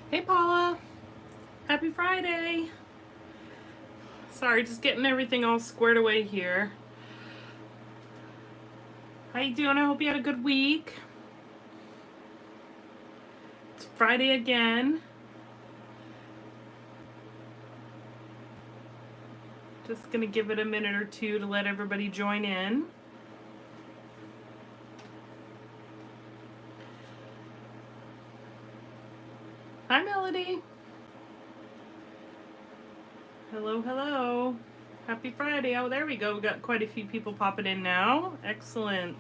Hey Paula, happy Friday. Sorry, just getting everything all squared away here. How you doing? I hope you had a good week. It's Friday again. Just gonna give it a minute or two to let everybody join in. Hi Melody. Hello, hello. Happy Friday. Oh, there we go. We got quite a few people popping in now. Excellent.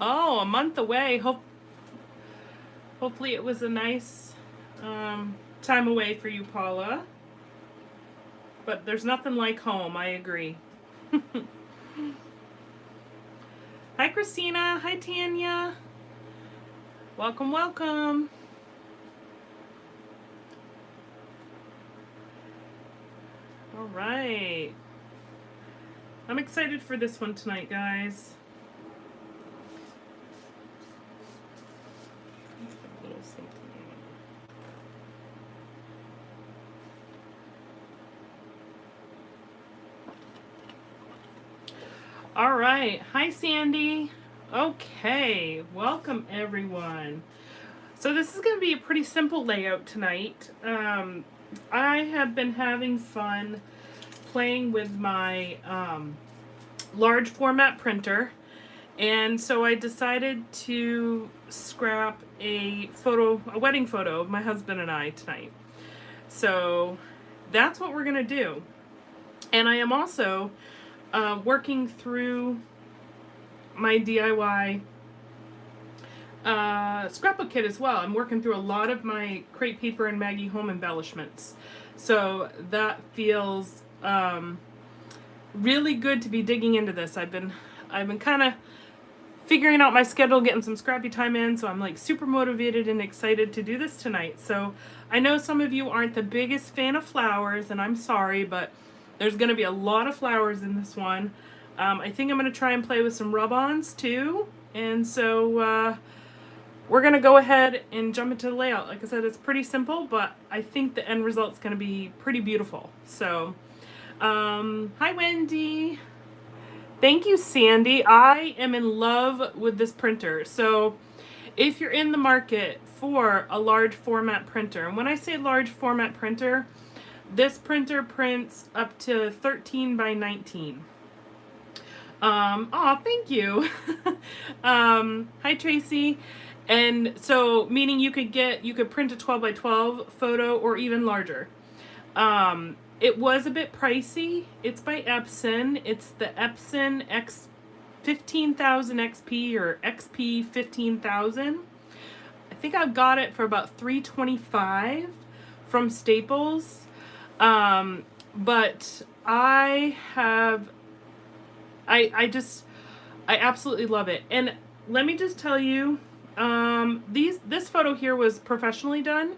Oh, a month away. Hopefully it was a nice time away for you, Paula. But there's nothing like home, I agree. Hi, Christina. Hi, Tanya. Welcome, welcome. All right. I'm excited for this one tonight, guys. A little something. All right. Hi, Sandy. Okay. Welcome, everyone. So this is going to be a pretty simple layout tonight. I have been having fun playing with my large format printer, and so I decided to scrap a wedding photo of my husband and I tonight. So that's what we're gonna do. And I am also working through my DIY scrapbook kit as well. I'm working through a lot of my crepe paper and Maggie home embellishments. So that feels really good to be digging into this. I've been kind of figuring out my schedule, getting some scrappy time in, so I'm like super motivated and excited to do this tonight. So I know some of you aren't the biggest fan of flowers, and I'm sorry, but there's going to be a lot of flowers in this one. I think I'm going to try and play with some rub-ons too, and so we're going to go ahead and jump into the layout. Like I said, it's pretty simple, but I think the end result's going to be pretty beautiful. So, hi Wendy. Thank you, Sandy. I am in love with this printer. So if you're in the market for a large format printer, and when I say large format printer, this printer prints up to 13 by 19. Thank you. Hi, Tracy. And so, meaning you could print a 12 by 12 photo or even larger. It was a bit pricey. It's by Epson. It's the Epson X 15,000 XP or XP 15,000. I think I've got it for about $325 from Staples. But I absolutely love it. And let me just tell you, this photo here was professionally done.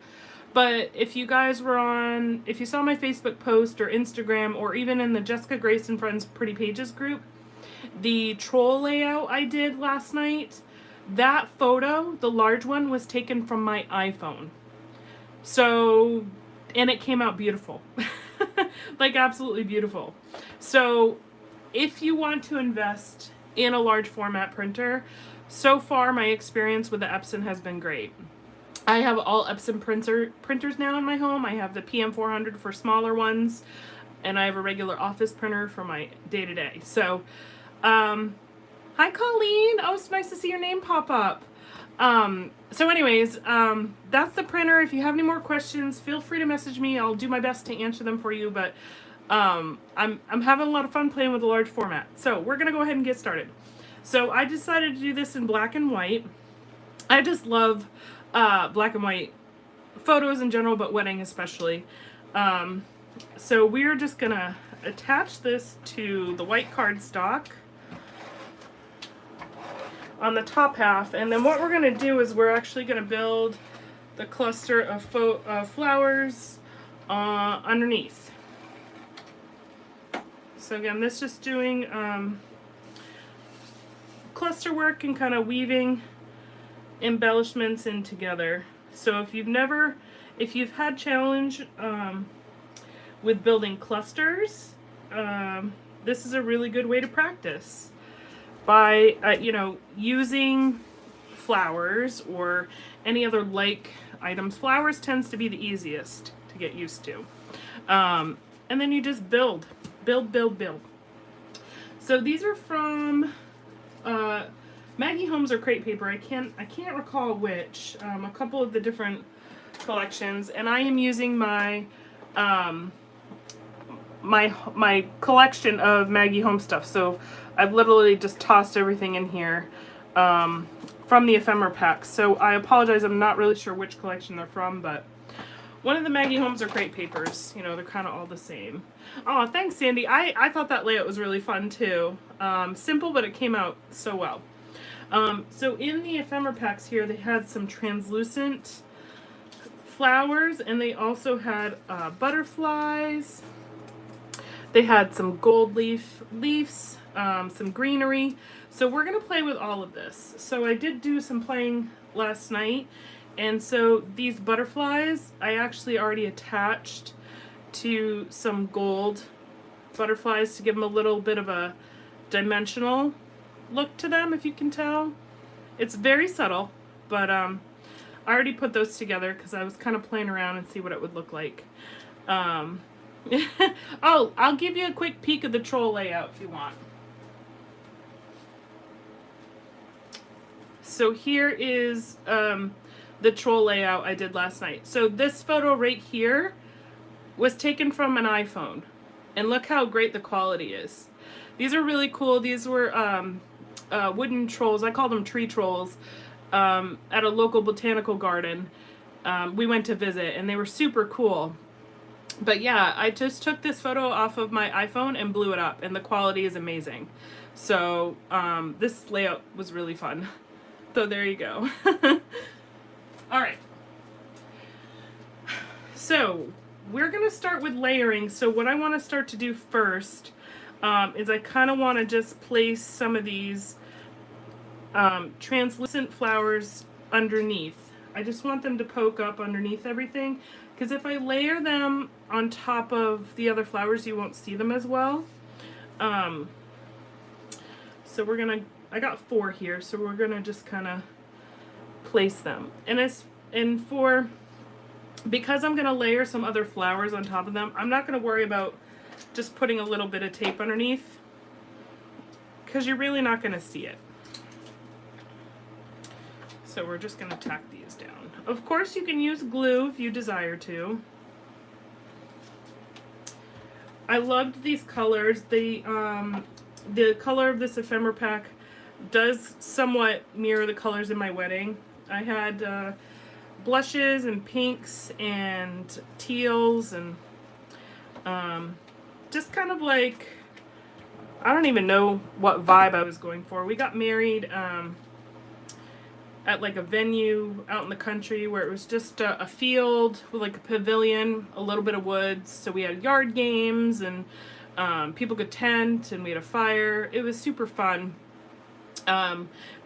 But if you guys if you saw my Facebook post or Instagram or even in the Jessica Grace and Friends Pretty Pages group, the troll layout I did last night, that photo, the large one, was taken from my iPhone. So, and it came out beautiful. Like absolutely beautiful. So, if you want to invest in a large format printer, so far my experience with the Epson has been great. I have all Epson printers now in my home. I have the PM400 for smaller ones, and I have a regular office printer for my day-to-day. So, hi Colleen. Oh, it's nice to see your name pop up. So anyways, that's the printer. If you have any more questions, feel free to message me. I'll do my best to answer them for you, but I'm having a lot of fun playing with the large format. So we're going to go ahead and get started. So I decided to do this in black and white. I just love black and white photos in general, but wedding especially. So we're just gonna attach this to the white cardstock on the top half, and then what we're gonna do is we're actually gonna build the cluster of flowers underneath. So again, this is just doing cluster work and kind of weaving embellishments in together. So if you've had challenge with building clusters, this is a really good way to practice by using flowers or any other like items. Flowers tends to be the easiest to get used to. And then you just build. So these are from Maggie Holmes or Crate Paper. I can't recall which. A couple of the different collections, and I am using my my collection of Maggie Holmes stuff. So I've literally just tossed everything in here from the ephemera packs. So I apologize. I'm not really sure which collection they're from, but one of the Maggie Holmes or Crate Papers. You know, they're kind of all the same. Oh, thanks, Sandy. I thought that layout was really fun too. Simple, but it came out so well. So in the ephemera packs here, they had some translucent flowers, and they also had butterflies. They had some gold leaves, some greenery. So we're going to play with all of this. So I did do some playing last night. And so these butterflies, I actually already attached to some gold butterflies to give them a little bit of a dimensional look to them, if you can tell. It's very subtle, but I already put those together because I was kind of playing around and see what it would look like. Oh, I'll give you a quick peek of the troll layout if you want. So here is the troll layout I did last night. So this photo right here was taken from an iPhone, and look how great the quality is. These are really cool. These were wooden trolls. I call them tree trolls at a local botanical garden. We went to visit, and they were super cool. But yeah, I just took this photo off of my iPhone and blew it up, and the quality is amazing. So this layout was really fun. So there you go. All right. So we're going to start with layering. So what I want to start to do first is I kind of want to just place some of these translucent flowers underneath. I just want them to poke up underneath everything, because if I layer them on top of the other flowers, you won't see them as well. So we're gonna, I got 4 here, so we're gonna just kind of place them. Because I'm gonna layer some other flowers on top of them, I'm not gonna worry about just putting a little bit of tape underneath, because you're really not gonna see it. So we're just gonna tack these down. Of course, you can use glue if you desire to. I loved these colors. The color of this ephemera pack does somewhat mirror the colors in my wedding. I had blushes and pinks and teals and just kind of like, I don't even know what vibe I was going for. We got married at like a venue out in the country where it was just a field with like a pavilion, a little bit of woods. So we had yard games and people could tent, and we had a fire. It was super fun.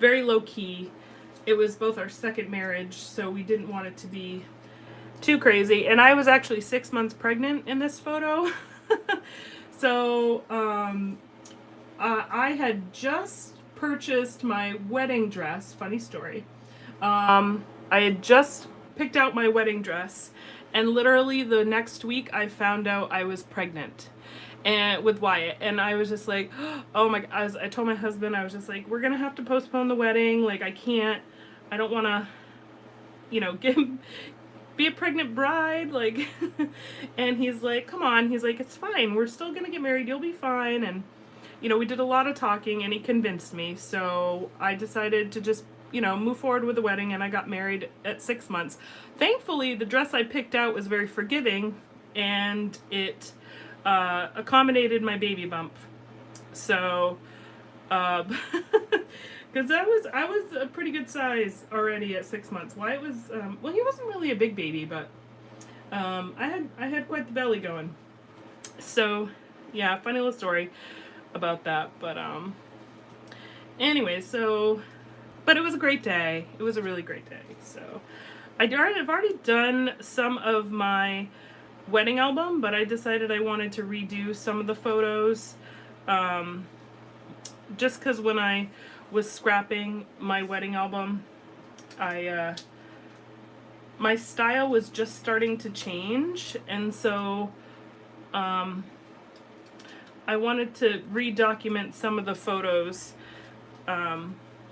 Very low key. It was both our second marriage, so we didn't want it to be too crazy. And I was actually 6 months pregnant in this photo. So I had just purchased my wedding dress. Funny story. I had just picked out my wedding dress, and literally the next week I found out I was pregnant and with Wyatt, and I was just like, oh my god. I told my husband, I was just like, we're gonna have to postpone the wedding. Like, I don't want to, you know, be a pregnant bride, like. And he's like, come on. He's like, it's fine, we're still gonna get married, you'll be fine. And you know, we did a lot of talking, and he convinced me. So I decided to just, you know, move forward with the wedding, and I got married at 6 months. Thankfully, the dress I picked out was very forgiving, and it accommodated my baby bump. So, because I was a pretty good size already at 6 months. Wyatt was, well, he wasn't really a big baby, but I had quite the belly going. So, yeah, funny little story about that. But anyway, so But it was a great day. It was a really great day. So I've already done some of my wedding album, but I decided I wanted to redo some of the photos. Just because when I was scrapping my wedding album, my style was just starting to change, and so I wanted to redocument some of the photos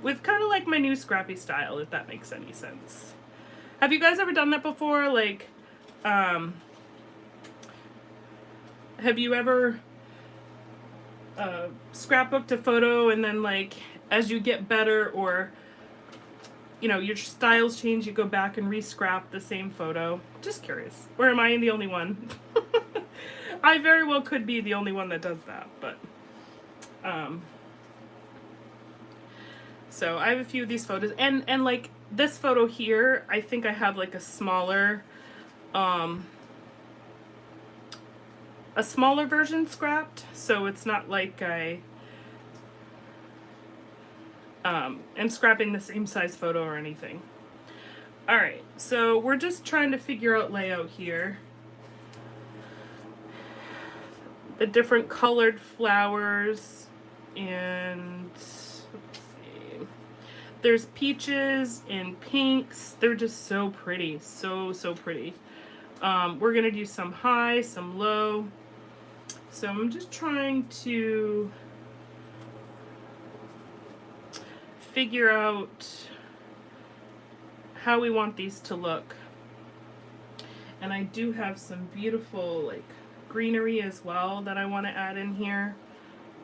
with kind of like my new scrappy style, if that makes any sense. Have you guys ever done that before? Like, have you ever scrapbooked a photo and then, like, as you get better, or you know, your styles change, you go back and re-scrap the same photo? Just curious. Or am I the only one? I very well could be the only one that does that, but so I have a few of these photos, and like this photo here, I think I have like a smaller version scrapped, so it's not like I am scrapping the same size photo or anything. Alright, so we're just trying to figure out layout here. The different colored flowers, and let's see. There's peaches and pinks. They're just so pretty. So pretty. We're gonna do some high, some low. So I'm just trying to figure out how we want these to look. And I do have some beautiful, like, greenery as well that I want to add in here.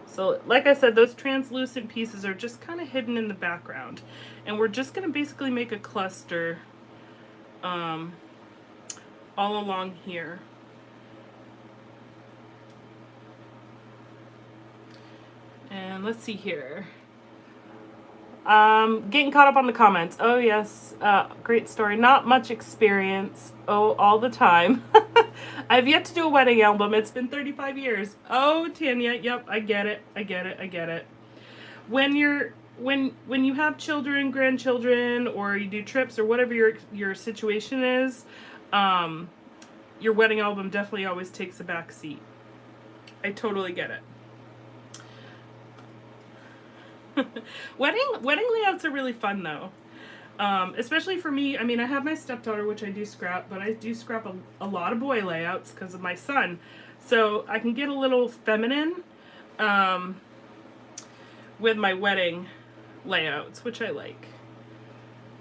So like I said, those translucent pieces are just kind of hidden in the background, and we're just going to basically make a cluster all along here. And let's see here. Getting caught up on the comments. Oh yes, great story. Not much experience. Oh, all the time. I've yet to do a wedding album. It's been 35 years. Oh, Tanya, yep, I get it. I get it. I get it. When you have children, grandchildren, or you do trips, or whatever your situation is, your wedding album definitely always takes a back seat. I totally get it. Wedding layouts are really fun though, especially for me. I mean, I have my stepdaughter, which I do scrap, but I do scrap a lot of boy layouts because of my son, so I can get a little feminine with my wedding layouts, which I like.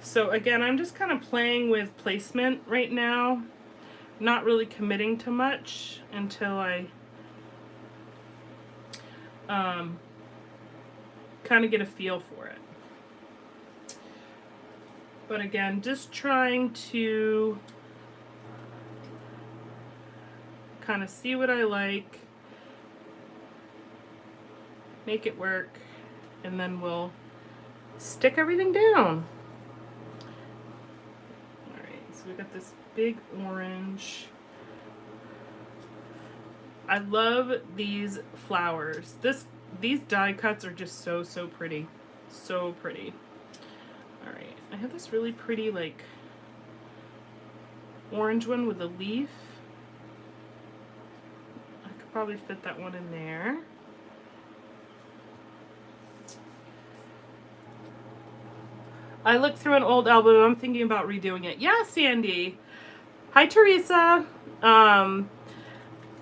So again, I'm just kind of playing with placement right now, not really committing to much until I kind of get a feel for it. But again, just trying to kind of see what I like, make it work, and then we'll stick everything down. Alright, so we got this big orange. I love these flowers. These die cuts are just so pretty. So pretty. Alright, I have this really pretty, like, orange one with a leaf. I could probably fit that one in there. I looked through an old album and I'm thinking about redoing it. Yeah, Sandy. Hi, Teresa.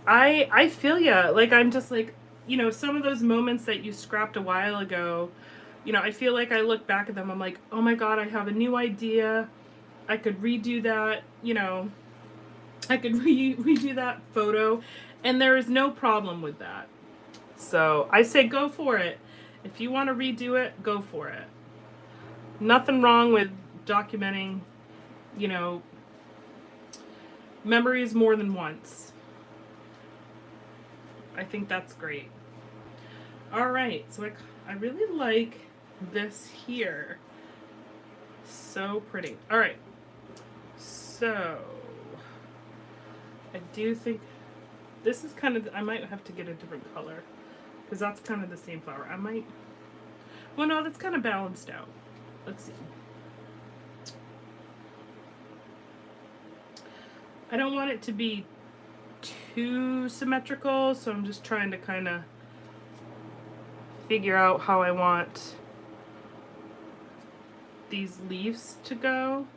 I feel ya. Like, I'm just like, you know, some of those moments that you scrapped a while ago, you know, I feel like I look back at them, I'm like, oh my god, I have a new idea. I could redo that, you know, I could redo that photo, and there is no problem with that. So I say go for it. If you want to redo it, go for it. Nothing wrong with documenting, you know, memories more than once. I think that's great. Alright, so I really like this here. So pretty. Alright, so I do think this is kind of, I might have to get a different color, because that's kind of the same flower. I might, well no, that's kind of balanced out. let's see. I don't want it to be too symmetrical, so I'm just trying to kind of figure out how I want these leaves to go.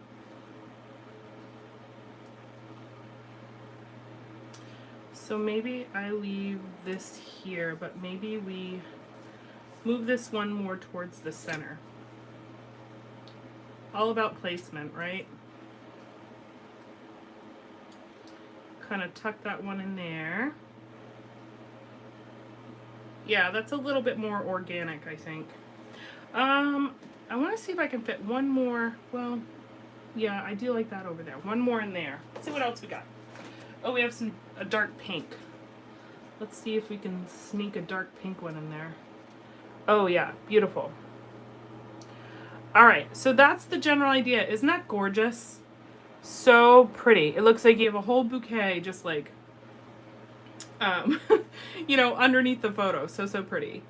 So maybe I leave this here, but maybe we move this one more towards the center. All about placement, right? Kind of tuck that one in there. Yeah, that's a little bit more organic, I think. I want to see if I can fit one more. Well, yeah, I do like that over there. One more in there. Let's see what else we got. Oh, we have a dark pink. Let's see if we can sneak a dark pink one in there. Oh yeah, beautiful. All right, so that's the general idea. Isn't that gorgeous? So pretty. It looks like you have a whole bouquet just like, you know, underneath the photo. So pretty.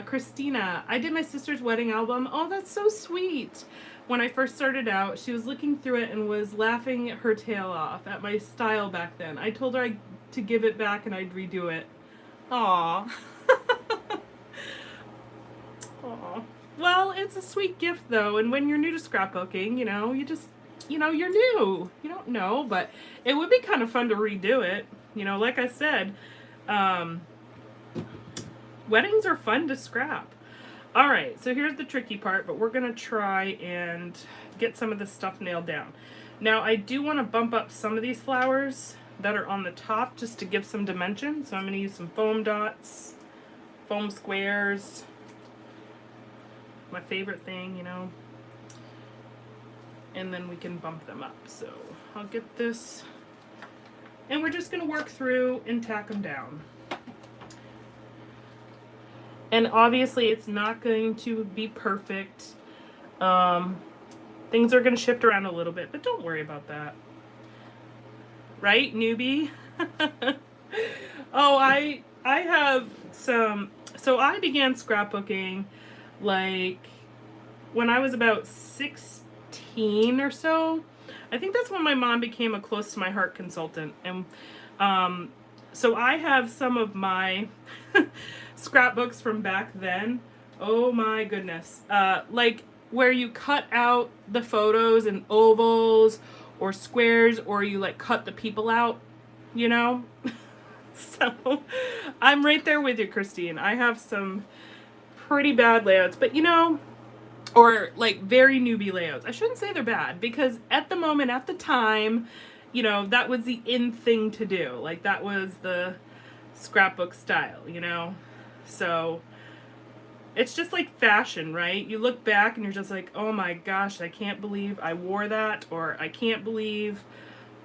Christina, I did my sister's wedding album. Oh, that's so sweet. When I first started out, she was looking through it and was laughing her tail off at my style back then. I told her to give it back and I'd redo it. Aww. Aww. Well, it's a sweet gift though, and when you're new to scrapbooking, you know, you're new. You don't know, but it would be kind of fun to redo it. You know, like I said, weddings are fun to scrap. All right, so here's the tricky part, but we're gonna try and get some of this stuff nailed down. Now, I do want to bump up some of these flowers that are on the top just to give some dimension. So I'm gonna use some foam dots, foam squares. My favorite thing, you know. And then we can bump them up. So I'll get this, and we're just gonna work through and tack them down. And obviously it's not going to be perfect. Things are going to shift around a little bit, but don't worry about that. Right, newbie? Oh, I have some, so I began scrapbooking like when I was about 16 or so. I think that's when my mom became a close to my heart consultant. And so I have some of my scrapbooks from back then. Oh my goodness. Like where you cut out the photos in ovals or squares, or you like cut the people out, you know? So I'm right there with you, Christine. I have some pretty bad layouts, but you know, or like very newbie layouts. I shouldn't say they're bad, because at the moment, at the time, you know, that was the in thing to do. Like that was the scrapbook style, you know? So it's just like fashion, right? You look back and you're just like, oh my gosh, I can't believe I wore that, or I can't believe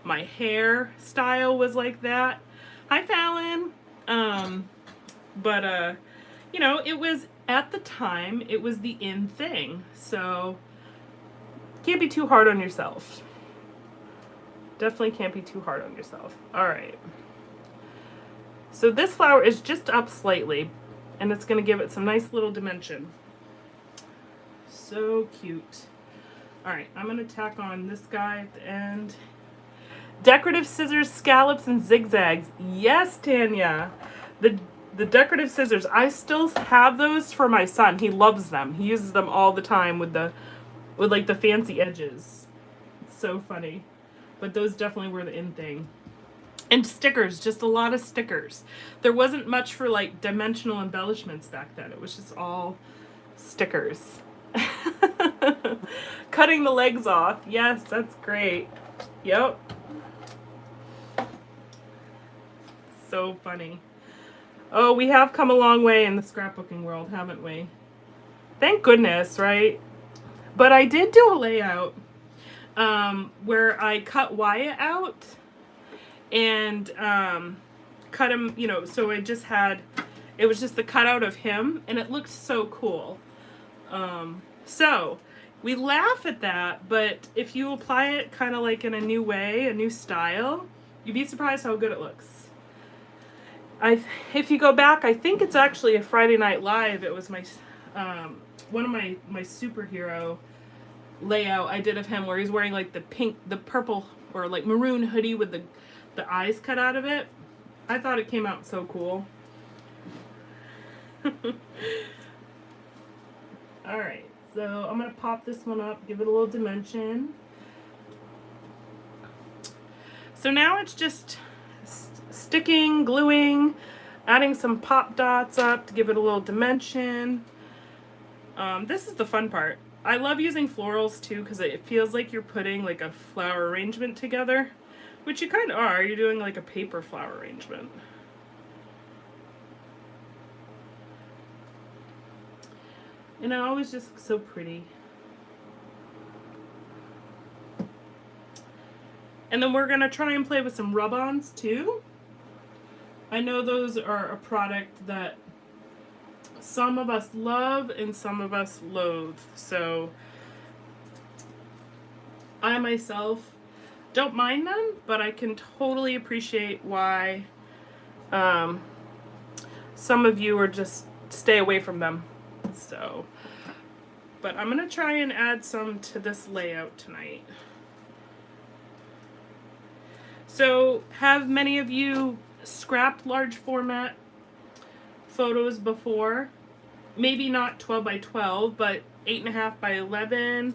my hair style was like that. Hi, Fallon. But you know, it was at the time, it was the in thing. So can't be too hard on yourself. Definitely can't be too hard on yourself. All right. So this flower is just up slightly, and it's going to give it some nice little dimension. So cute. All right, I'm going to tack on this guy at the end. Decorative scissors, scallops, and zigzags. Yes, Tanya. The decorative scissors, I still have those for my son. He loves them. He uses them all the time with like the fancy edges. It's so funny. But those definitely were the in thing. And stickers, just a lot of stickers. There wasn't much for like dimensional embellishments back then. It was just all stickers. Cutting the legs off. Yes, that's great. Yep. So funny. Oh, we have come a long way in the scrapbooking world, haven't we? Thank goodness, right? But I did do a layout where I cut Wyatt out and cut him, you know, so it was just the cutout of him, and it looked so cool. So we laugh at that, but if you apply it kind of like in a new way, a new style, you'd be surprised how good it looks. If you go back, I think it's actually a Friday Night Live. It was my one of my superhero layout I did of him where he's wearing like the purple or like maroon hoodie with the eyes cut out of it. I thought it came out so cool. Alright, so I'm going to pop this one up, give it a little dimension. So now it's just sticking, gluing, adding some pop dots up to give it a little dimension. This is the fun part. I love using florals too because it feels like you're putting like a flower arrangement together, which you kind of are. You're doing like a paper flower arrangement. And it always just looks so pretty. And then we're going to try and play with some rub-ons too. I know those are a product that some of us love and some of us loathe. So I myself don't mind them, but I can totally appreciate why some of you are just stay away from them. So, but I'm going to try and add some to this layout tonight. So, have many of you scrapped large format photos before? Maybe not 12 by 12, but 8.5 by 11.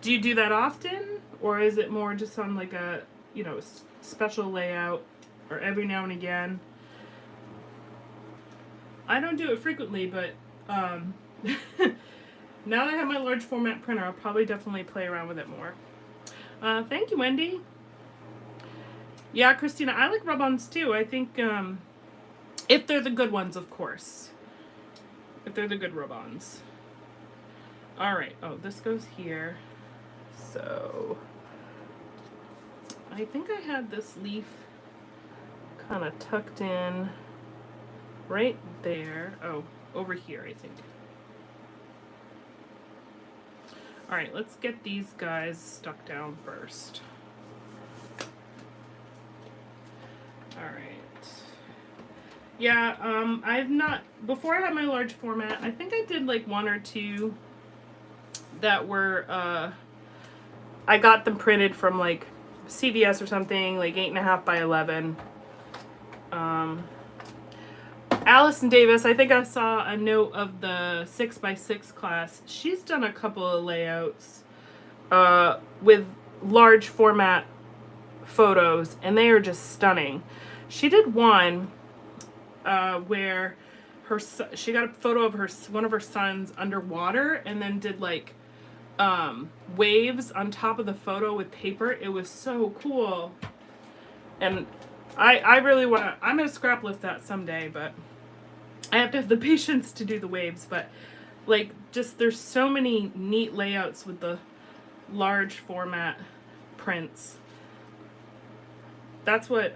Do you do that often? Or is it more just on like a, you know, special layout or every now and again? I don't do it frequently, but now that I have my large format printer, I'll probably definitely play around with it more. Thank you, Wendy. Yeah, Christina, I like rub-ons too. I think if they're the good ones, of course. If they're the good rub-ons. Alright, oh, this goes here. So, I think I had this leaf kind of tucked in right there. Oh, over here, I think. Alright, let's get these guys stuck down first. Alright. Yeah, I've not, before I had my large format, I think I did like one or two that were, I got them printed from like CVS or something, like 8.5 by 11. Allison Davis, I think I saw a note of the 6 by 6 class. She's done a couple of layouts with large format photos, and they are just stunning. She did one where she got a photo of one of her sons underwater, and then did like waves on top of the photo with paper. It was so cool, and I really want to. I'm gonna scrap lift that someday, but I have to have the patience to do the waves. But like, just there's so many neat layouts with the large format prints. That's what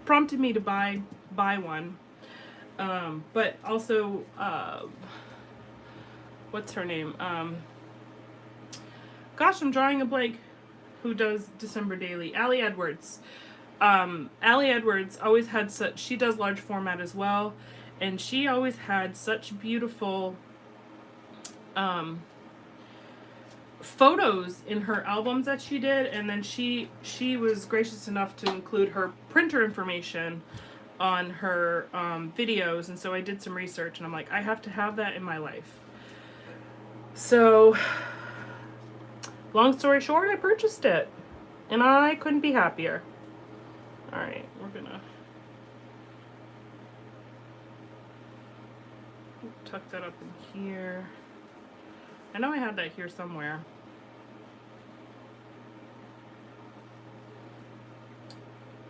prompted me to buy one. But also, what's her name? Gosh, I'm drawing a blank. Who does December Daily? Allie Edwards. Allie Edwards always had such, she does large format as well, and she always had such beautiful photos in her albums that she did, and then she was gracious enough to include her printer information on her videos, and so I did some research, and I'm like, I have to have that in my life. So, long story short, I purchased it, and I couldn't be happier. Alright, we're gonna tuck that up in here. I know I had that here somewhere.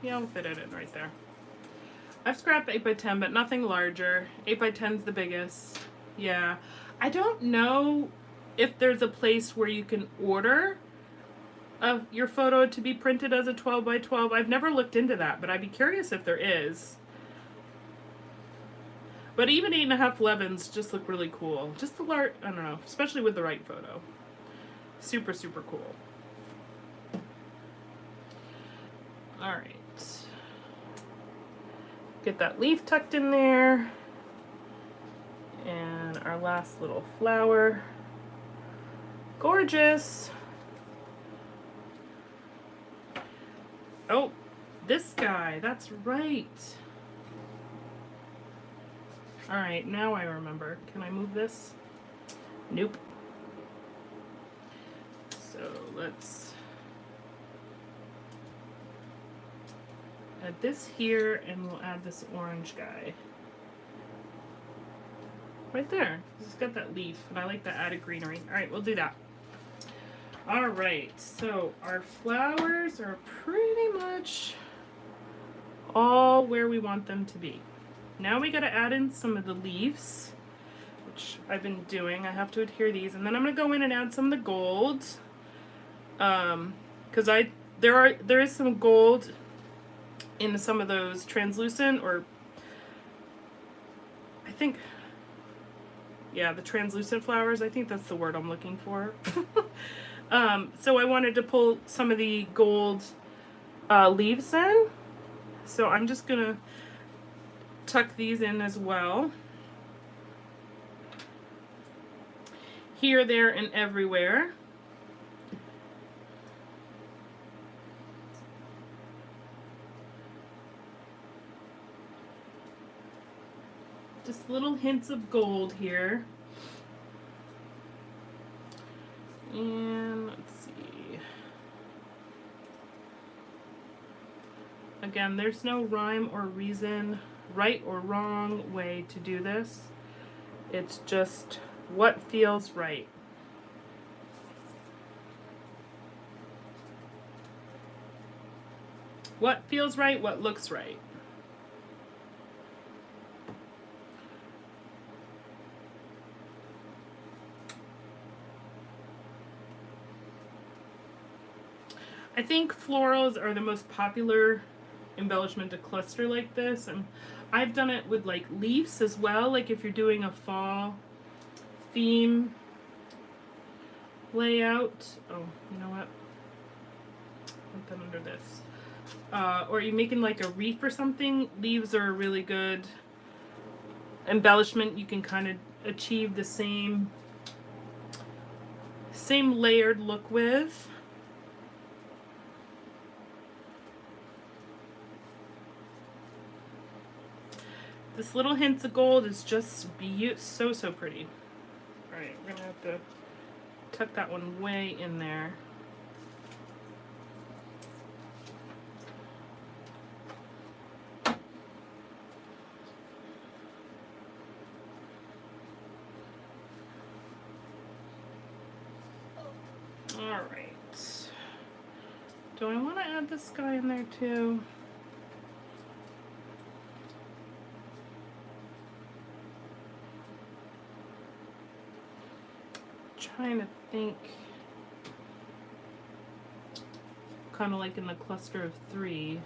Yeah, I'll fit it in right there. I've scrapped 8 by 10, but nothing larger. 8 by 10's the biggest. Yeah. I don't know if there's a place where you can order your photo to be printed as a 12 by 12. I've never looked into that, but I'd be curious if there is. But even 8.5 11s just look really cool. Just the large, I don't know, especially with the right photo. Super, super cool. Alright. Get that leaf tucked in there. And our last little flower. Gorgeous. Oh, this guy, that's right. All right, now I remember. Can I move this? Nope. So let's add this here, and we'll add this orange guy. Right there. It's got that leaf, and I like the added greenery. All right, we'll do that. All right, so our flowers are pretty much all where we want them to be. Now we got to add in some of the leaves, which I've been doing. I have to adhere these, and then I'm going to go in and add some of the gold, because there is some gold in some of those translucent, or I think, yeah, the translucent flowers. I think that's the word I'm looking for. So I wanted to pull some of the gold leaves in. So I'm just gonna tuck these in as well. Here, there, and everywhere. Just little hints of gold here. And let's see. Again, there's no rhyme or reason, right or wrong way to do this. It's just what feels right. What feels right, what looks right. I think florals are the most popular embellishment to cluster like this, and I've done it with like leaves as well, like if you're doing a fall theme layout. Oh, you know what? Put them under this. Or you're making like a wreath or something. Leaves are a really good embellishment. You can kind of achieve the same layered look with. This little hints of gold is just so pretty. All right, we're gonna have to tuck that one way in there. All right. Do I want to add this guy in there too? Trying to think, kind of like in the cluster of 3.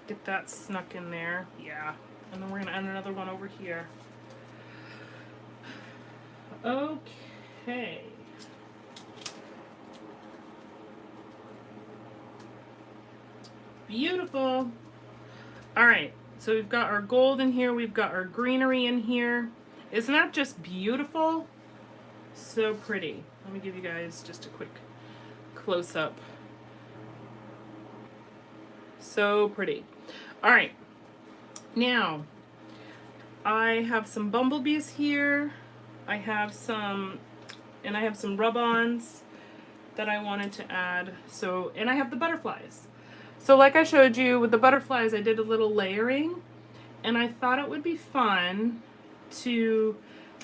Get that snuck in there, yeah. And then we're gonna add another one over here. Okay. Beautiful. All right, so we've got our gold in here, we've got our greenery in here. Isn't that just beautiful? So pretty. Let me give you guys just a quick close-up. So pretty. All right. Now, I have some bumblebees here. I have some rub-ons that I wanted to add. So, and I have the butterflies. So like I showed you with the butterflies, I did a little layering, and I thought it would be fun to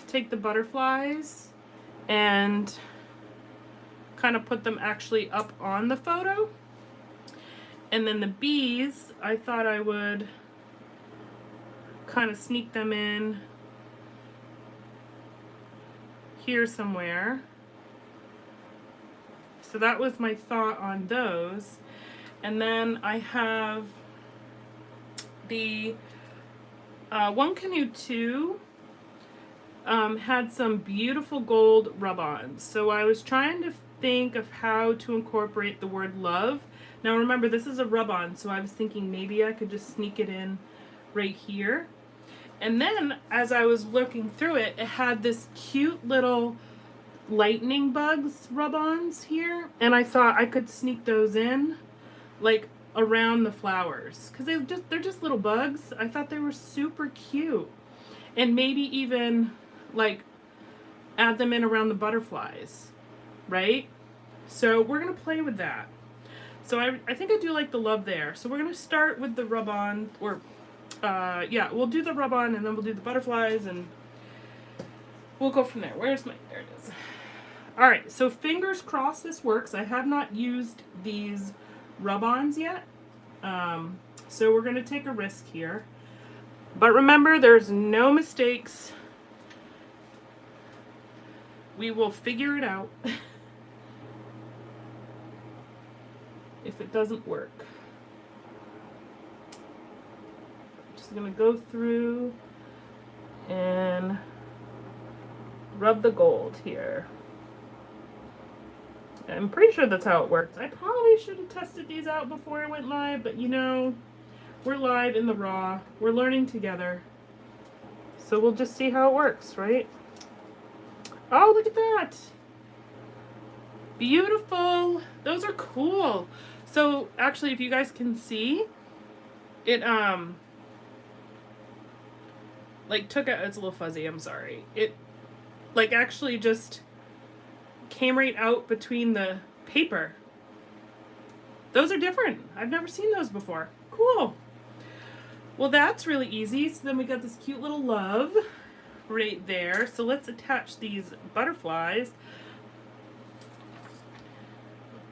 take the butterflies and kind of put them actually up on the photo. And then the bees, I thought I would kind of sneak them in here somewhere. So that was my thought on those. And then I have the One Canoe 2 had some beautiful gold rub-ons. So I was trying to think of how to incorporate the word love. Now remember, this is a rub-on, so I was thinking maybe I could just sneak it in right here. And then as I was looking through it, it had this cute little lightning bugs rub-ons here, and I thought I could sneak those in like around the flowers because they're just little bugs. I thought they were super cute, and maybe even like add them in around the butterflies, right? So we're gonna play with that. So I think I do like the love there. So we're gonna start with the rub-on, or yeah, we'll do the rub-on and then we'll do the butterflies and we'll go from there. There it is. All right, so fingers crossed this works. I have not used these rub-ons yet. So we're gonna take a risk here. But remember, there's no mistakes. We will figure it out if it doesn't work. Just gonna go through and rub the gold here. I'm pretty sure that's how it works. I probably should have tested these out before I went live, but you know, we're live in the raw. We're learning together. So we'll just see how it works, right? Oh, look at that. Beautiful. Those are cool. So actually, if you guys can see, it like took out, it's a little fuzzy, I'm sorry. It like actually just came right out between the paper. Those are different. I've never seen those before. Cool. Well, that's really easy. So then we got this cute little love right there. So let's attach these butterflies.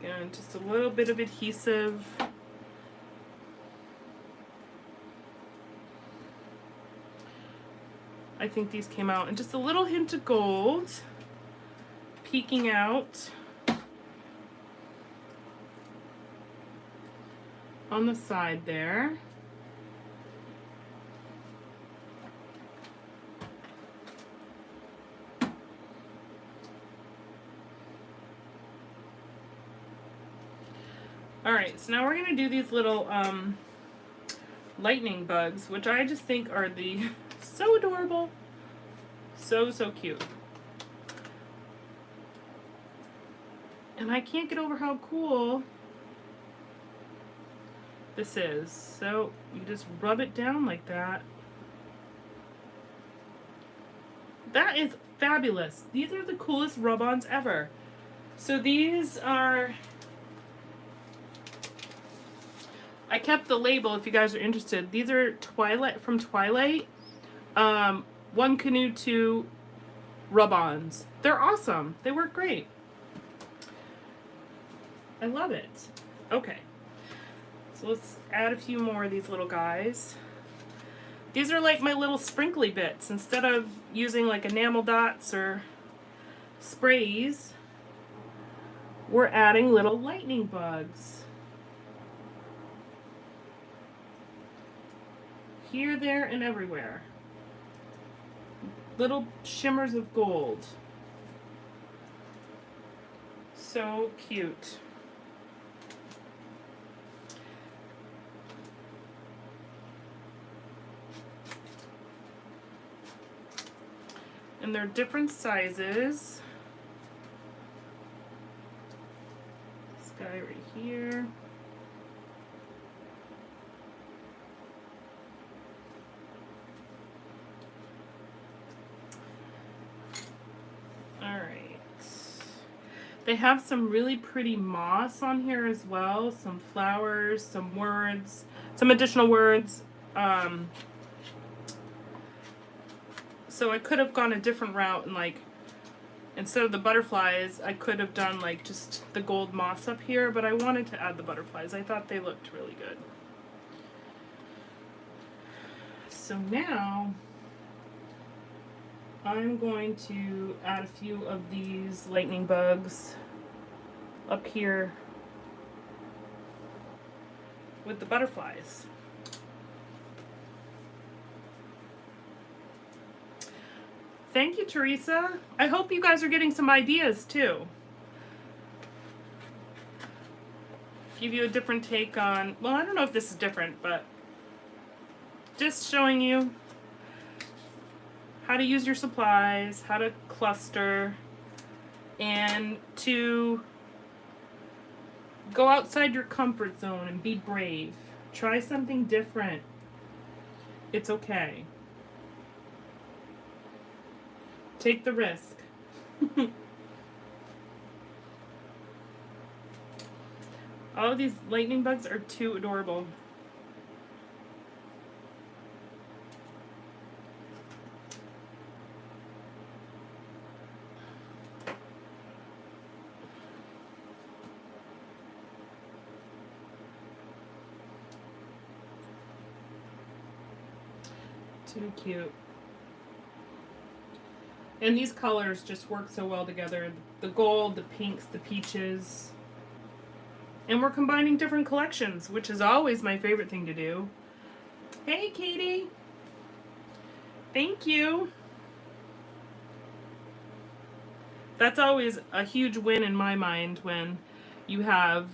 And just a little bit of adhesive. I think these came out, and just a little hint of gold peeking out on the side there. All right, so now we're gonna do these little lightning bugs, which I just think are so adorable, so cute. And I can't get over how cool this is. So you just rub it down like that. That is fabulous. These are the coolest rub-ons ever. So these are, I kept the label if you guys are interested. These are Twilight, from Twilight. One Canoe 2 rub-ons. They're awesome. They work great. I love it. Okay. So let's add a few more of these little guys. These are like my little sprinkly bits. Instead of using like enamel dots or sprays, we're adding little lightning bugs. Here, there, and everywhere. Little shimmers of gold. So cute. And they're different sizes. This guy right here. They have some really pretty moss on here as well, some flowers, some words, some additional words. So I could have gone a different route and like, instead of the butterflies, I could have done like just the gold moss up here, but I wanted to add the butterflies. I thought they looked really good. So now I'm going to add a few of these lightning bugs up here with the butterflies. Thank you, Teresa. I hope you guys are getting some ideas too. Give you a different take on, well, I don't know if this is different, but just showing you how to use your supplies, how to cluster, and to go outside your comfort zone and be brave. Try something different. It's okay. Take the risk. All of these lightning bugs are too adorable. Too cute. And these colors just work so well together. The gold, the pinks, the peaches. And we're combining different collections, which is always my favorite thing to do. Hey, Katie. Thank you. That's always a huge win in my mind when you have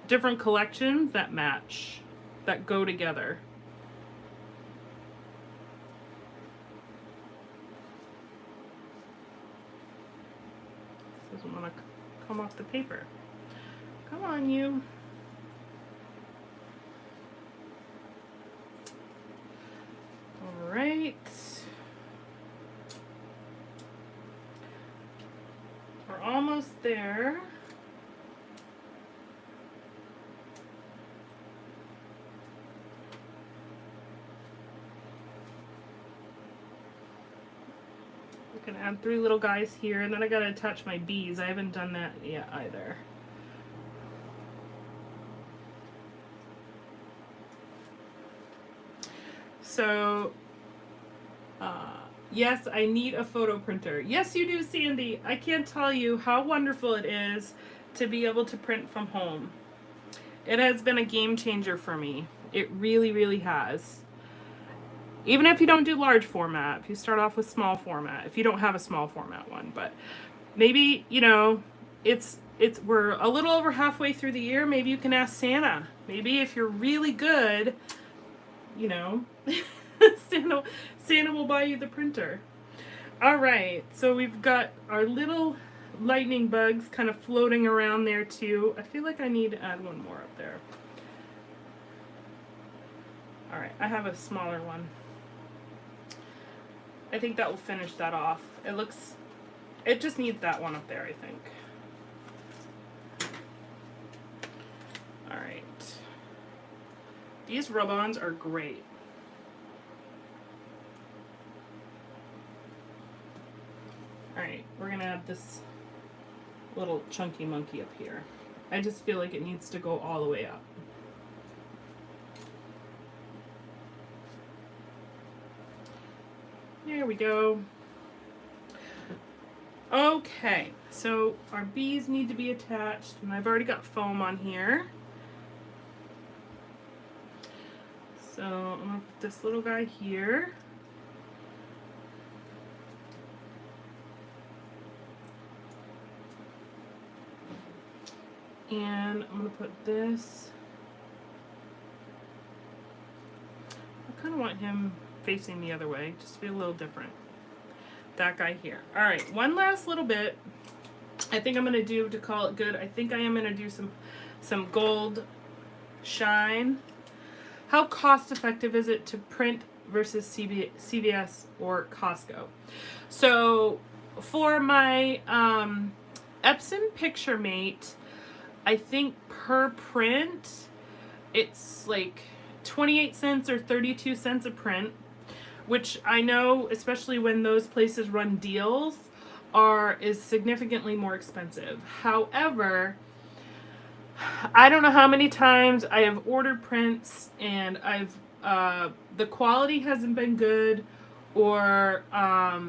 different collections that match, that go together. This doesn't want to come off the paper. Come on, you. All right. We're almost there. I can add 3 little guys here, and then I gotta attach my bees. I haven't done that yet either. So, yes, I need a photo printer. Yes, you do, Sandy. I can't tell you how wonderful it is to be able to print from home. It has been a game changer for me. It really, really has. Even if you don't do large format, if you start off with small format, if you don't have a small format one, but maybe, you know, we're a little over halfway through the year. Maybe you can ask Santa. Maybe if you're really good, you know, Santa will buy you the printer. All right, so we've got our little lightning bugs kind of floating around there too. I feel like I need to add one more up there. All right, I have a smaller one. I think that will finish that off. It just needs that one up there, I think. All right. These rub-ons are great. All right, we're gonna add this little chunky monkey up here. I just feel like it needs to go all the way up. There we go. Okay, so our bees need to be attached, and I've already got foam on here. So I'm gonna put this little guy here. And I'm gonna put this. I kind of want him facing the other way, just to be a little different. That guy here. All right, one last little bit. I think I'm gonna do, to call it good, I think I am gonna do some gold shine. How cost effective is it to print versus CVS or Costco? So for my Epson Picture Mate, I think per print it's like 28 cents or 32 cents a print, which I know, especially when those places run deals, is significantly more expensive. However, I don't know how many times I have ordered prints and the quality hasn't been good, or I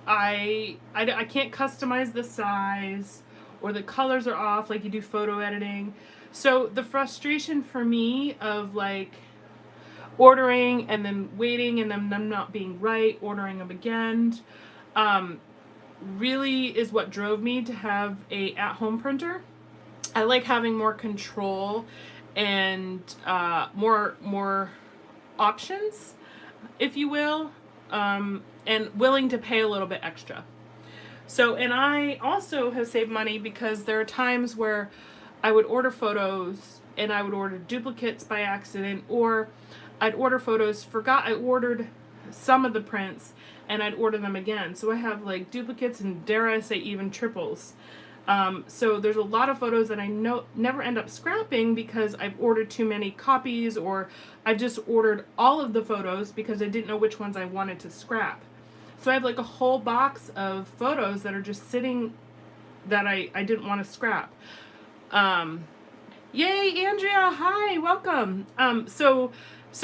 can't customize the size, or the colors are off like you do photo editing. So the frustration for me of like ordering and then waiting and then them not being right, ordering them again, really is what drove me to have a at-home printer. I like having more control and more options, if you will. and willing to pay a little bit extra. So, and I also have saved money because there are times where I would order photos and I would order duplicates by accident, or I'd order photos, forgot I ordered some of the prints, and I'd order them again. So I have like duplicates and, dare I say, even triples. So there's a lot of photos that I never end up scrapping because I've ordered too many copies, or I just ordered all of the photos because I didn't know which ones I wanted to scrap. So I have like a whole box of photos that are just sitting that I didn't want to scrap. Yay, Andrea, hi, welcome. So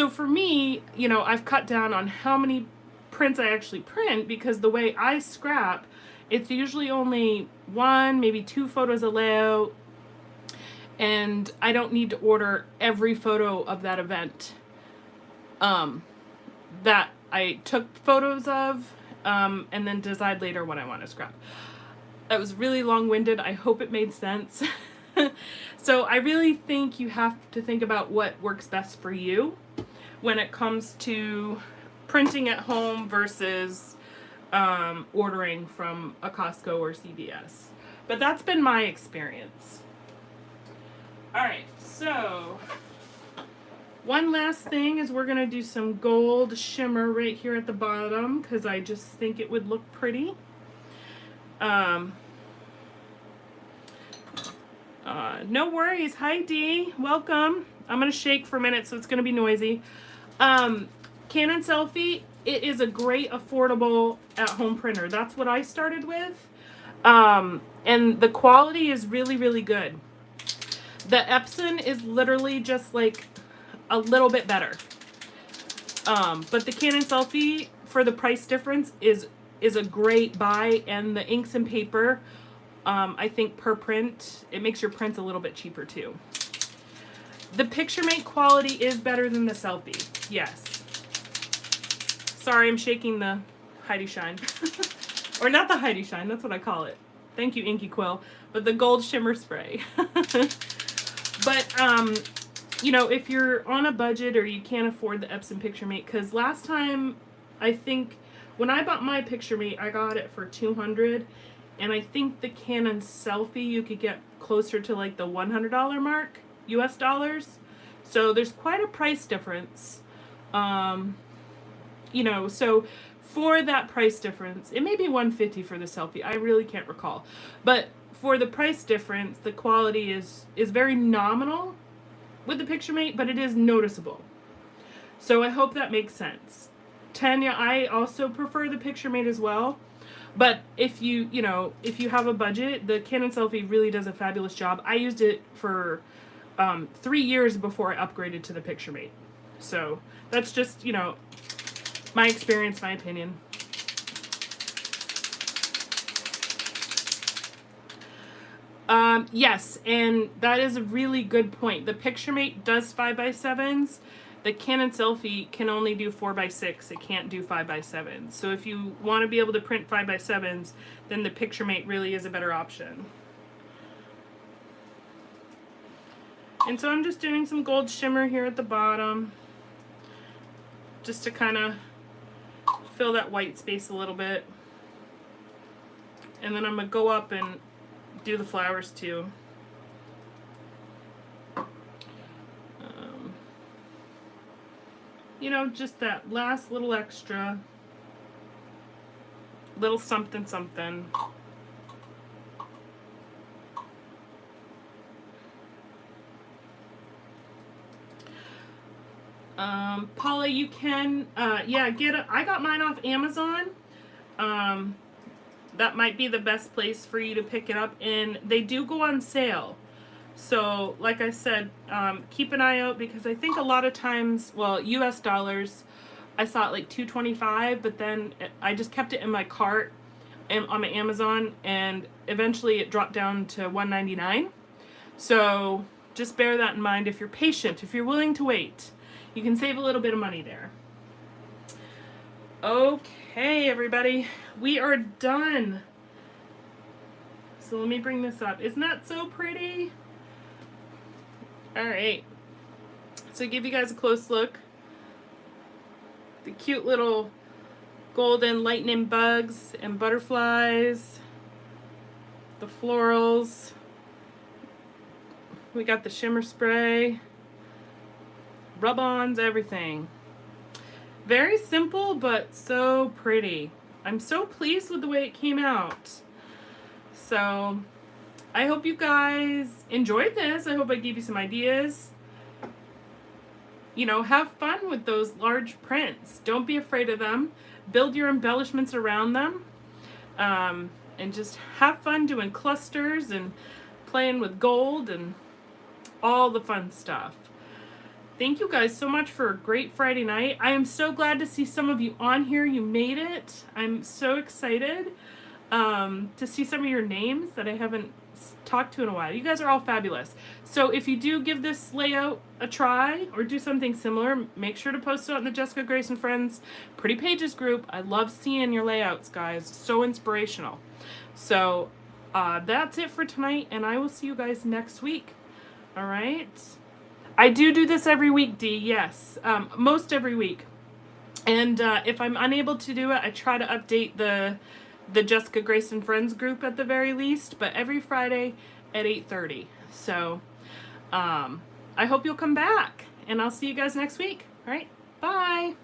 for me, you know, I've cut down on how many prints I actually print, because the way I scrap, it's usually only 1, maybe 2 photos a layout, and I don't need to order every photo of that event that I took photos of, and then decide later when I want to scrap. That was really long-winded. I hope it made sense. So I really think you have to think about what works best for you when it comes to printing at home versus ordering from a Costco or CVS. But that's been my experience. Alright, so one last thing is we're going to do some gold shimmer right here at the bottom because I just think it would look pretty. No worries. Hi, Dee. Welcome. I'm going to shake for a minute, so it's going to be noisy. Canon Selfie, it is a great, affordable at-home printer. That's what I started with. And the quality is really, really good. The Epson is literally just like a little bit better. But the Canon Selfie, for the price difference, is a great buy. And the inks and paper, I think per print, it makes your prints a little bit cheaper too. The PictureMate quality is better than the Selfie, yes. Sorry, I'm shaking the Heidi Shine. Or not the Heidi Shine, that's what I call it. Thank you, Inky Quill. But the gold shimmer spray. But, you know, if you're on a budget or you can't afford the Epson PictureMate, because last time, I think, when I bought my PictureMate, I got it for $200. And I think the Canon Selfie, you could get closer to like the $100 mark, US dollars. So there's quite a price difference. You know, so for that price difference, it may be $150 for the Selfie. I really can't recall. But for the price difference, the quality is very nominal with the PictureMate, but it is noticeable. So I hope that makes sense. Tanya, I also prefer the PictureMate as well. But if you have a budget, the Canon Selfie really does a fabulous job. I used it for 3 years before I upgraded to the PictureMate. So that's just, you know, my experience, my opinion. Yes, and that is a really good point. The PictureMate does 5x7s. The Canon Selfie can only do 4x6. It can't do 5x7s. So if you want to be able to print 5x7s, then the PictureMate really is a better option. And so I'm just doing some gold shimmer here at the bottom, just to kind of fill that white space a little bit. And then I'm going to go up and do the flowers too. You know, just that last little extra, little something something. Paula, you can, yeah, I got mine off Amazon. That might be the best place for you to pick it up, and they do go on sale. So, like I said, keep an eye out, because I think a lot of times, well, US dollars, I saw it like $2.25, but then I just kept it in my cart and on my Amazon, and eventually it dropped down to $1.99. So just bear that in mind. If you're patient, if you're willing to wait, you can save a little bit of money there. Okay, everybody, we are done. So let me bring this up. Isn't that so pretty? Alright, so give you guys a close look. The cute little golden lightning bugs and butterflies, the florals. We got the shimmer spray, rub-ons, everything. Very simple, but so pretty. I'm so pleased with the way it came out. So I hope you guys enjoyed this. I hope I gave you some ideas. You know, have fun with those large prints. Don't be afraid of them. Build your embellishments around them. And just have fun doing clusters and playing with gold and all the fun stuff. Thank you guys so much for a great Friday night. I am so glad to see some of you on here. You made it. I'm so excited to see some of your names that I haven't talked to in a while. You guys are all fabulous. So if you do give this layout a try or do something similar, make sure to post it on the Jessica Grace and Friends Pretty Pages group. I love seeing your layouts, guys. So inspirational. So that's it for tonight, and I will see you guys next week. All right? I do this every week, Dee, yes. Most every week. And if I'm unable to do it, I try to update the Jessica Grace and Friends group at the very least, but every Friday at 8:30. So I hope you'll come back, and I'll see you guys next week. All right, bye.